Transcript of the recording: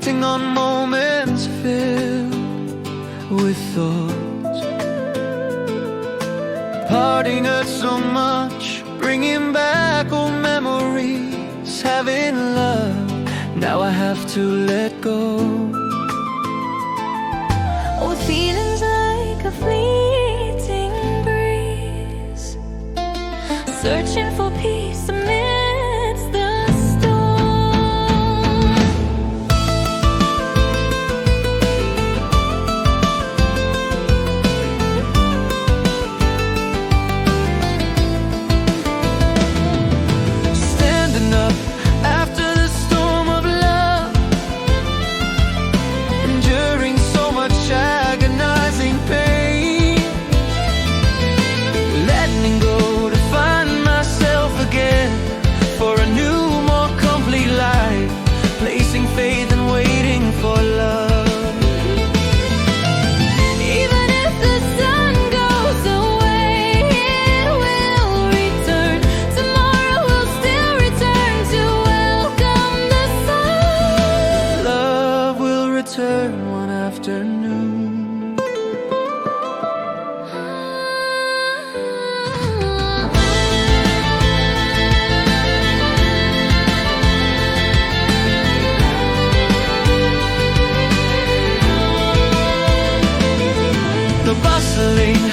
reflecting on moments filled with thoughts. Parting hurt so much, bringing back old memories. Having love, now I have to let go. Oh, feelings like a fleeting breeze, searching for peace amidst the storm. Standing up after the storm of love, enduring so much agonizing pain, letting go to find myself again for a new, more complete life, placing faith and waiting for love. Even if the sun goes away, it will return. Tomorrow will still return to welcome the sun. Love will return one afternoon. The bustling